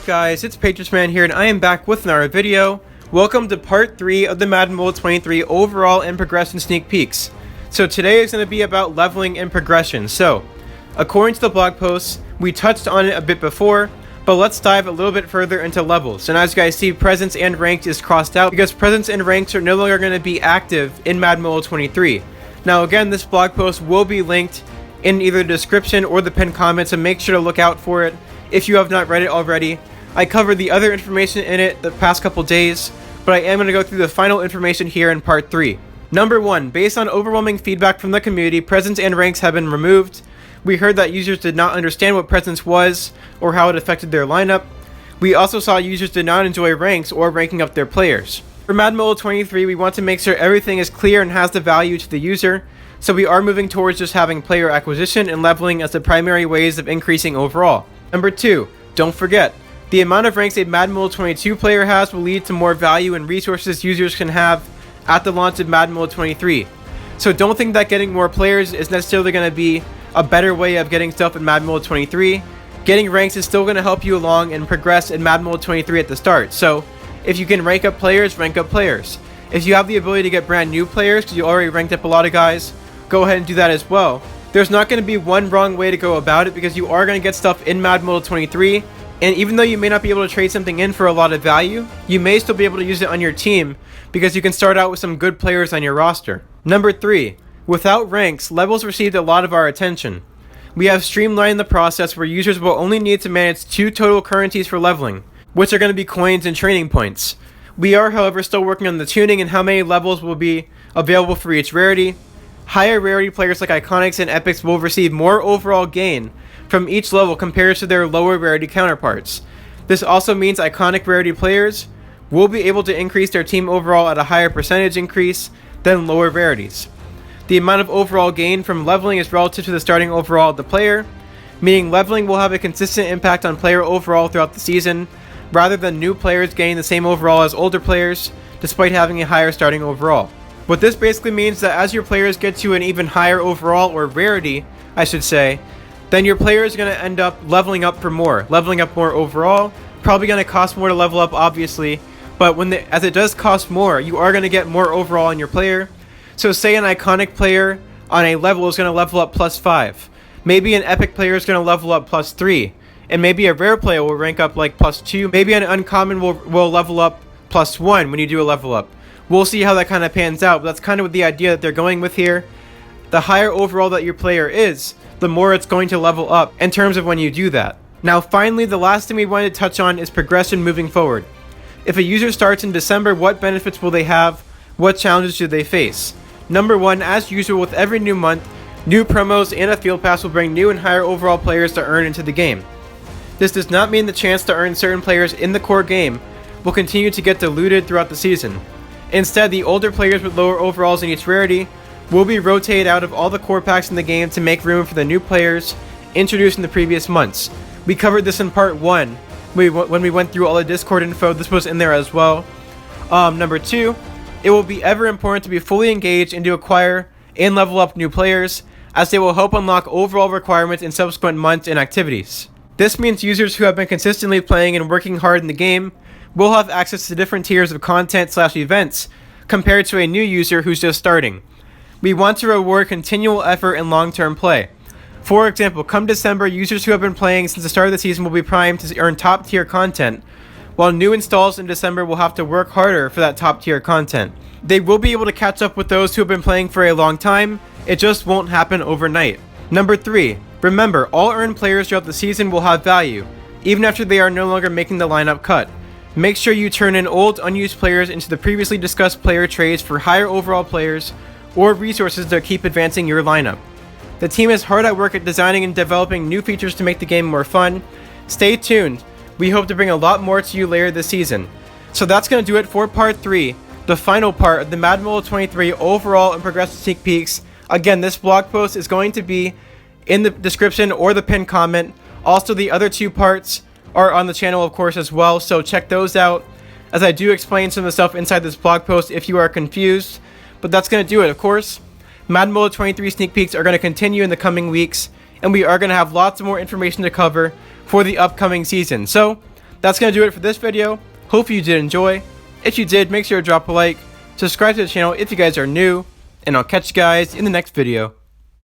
up guys, it's PatriotsMan here and I am back with another video. Welcome to part 3 of the Madden Mobile 23 overall and progression sneak peeks. So today is going to be about leveling and progression. So, according to the blog post, we touched on it a bit before, but let's dive a little bit further into levels. And as you guys see, presence and ranked is crossed out because presence and ranks are no longer going to be active in Madden Mobile 23. Now again, this blog post will be linked in either the description or the pinned comment, so make sure to look out for it if you have not read it already. I covered the other information in it the past couple days, but I am going to go through the final information here in part 3. Number 1, based on overwhelming feedback from the community, presence and ranks have been removed. We heard that users did not understand what presence was or how it affected their lineup. We also saw users did not enjoy ranks or ranking up their players. For Madden Mobile 23, we want to make sure everything is clear and has the value to the user, so we are moving towards just having player acquisition and leveling as the primary ways of increasing overall. Number 2, don't forget, the amount of ranks a Madden Mobile 22 player has will lead to more value and resources users can have at the launch of Madden Mobile 23. So don't think that getting more players is necessarily going to be a better way of getting stuff in Madden Mobile 23. Getting ranks is still going to help you along and progress in Madden Mobile 23 at the start. So if you can rank up players, rank up players. If you have the ability to get brand new players because you already ranked up a lot of guys, go ahead and do that as well. There's not going to be one wrong way to go about it because you are going to get stuff in Madden Mobile 23, and even though you may not be able to trade something in for a lot of value, you may still be able to use it on your team because you can start out with some good players on your roster. Number 3, without ranks, levels received a lot of our attention. We have streamlined the process where users will only need to manage 2 total currencies for leveling, which are going to be coins and training points. We are, however, still working on the tuning and how many levels will be available for each rarity. Higher rarity players like Iconics and Epics will receive more overall gain from each level compared to their lower rarity counterparts. This also means Iconic rarity players will be able to increase their team overall at a higher percentage increase than lower rarities. The amount of overall gain from leveling is relative to the starting overall of the player, meaning leveling will have a consistent impact on player overall throughout the season, rather than new players gaining the same overall as older players, despite having a higher starting overall. What this basically means that as your players get to an even higher overall, or rarity, I should say, then your player is going to end up leveling up more overall. Probably going to cost more to level up, obviously, but as it does cost more, you are going to get more overall in your player. So say an Iconic player on a level is going to level up +5. Maybe an Epic player is going to level up +3. And maybe a rare player will rank up like +2. Maybe an uncommon will level up +1 when you do a level up. We'll see how that kind of pans out, but that's kind of the idea that they're going with here. The higher overall that your player is, the more it's going to level up in terms of when you do that. Now finally, the last thing we wanted to touch on is progression moving forward. If a user starts in December, what benefits will they have? What challenges should they face? Number 1, as usual with every new month, new promos and a field pass will bring new and higher overall players to earn into the game. This does not mean the chance to earn certain players in the core game will continue to get diluted throughout the season. Instead, the older players with lower overalls in each rarity will be rotated out of all the core packs in the game to make room for the new players introduced in the previous months. We covered this in part 1 when we went through all the Discord info. This was in there as well. Number 2, it will be ever important to be fully engaged and to acquire and level up new players, as they will help unlock overall requirements in subsequent months and activities. This means users who have been consistently playing and working hard in the game will have access to different tiers of content/events compared to a new user who's just starting. We want to reward continual effort and long-term play. For example, come December, users who have been playing since the start of the season will be primed to earn top-tier content, while new installs in December will have to work harder for that top-tier content. They will be able to catch up with those who have been playing for a long time, it just won't happen overnight. Number 3, remember, all earned players throughout the season will have value, even after they are no longer making the lineup cut. Make sure you turn in old, unused players into the previously discussed player trades for higher overall players or resources to keep advancing your lineup. The team is hard at work at designing and developing new features to make the game more fun. Stay tuned. We hope to bring a lot more to you later this season. So that's going to do it for part 3, the final part of the Madden Mobile 23 overall and progressive sneak peeks. Again, this blog post is going to be in the description or the pinned comment. Also, the other 2 parts are on the channel, of course, as well, so check those out, as I do explain some of the stuff inside this blog post if you are confused. But that's going to do it, of course. Madden Mobile 23 sneak peeks are going to continue in the coming weeks, and we are going to have lots more information to cover for the upcoming season. So that's going to do it for this video. Hope you did enjoy. If you did, make sure to drop a like, subscribe to the channel if you guys are new, and I'll catch you guys in the next video.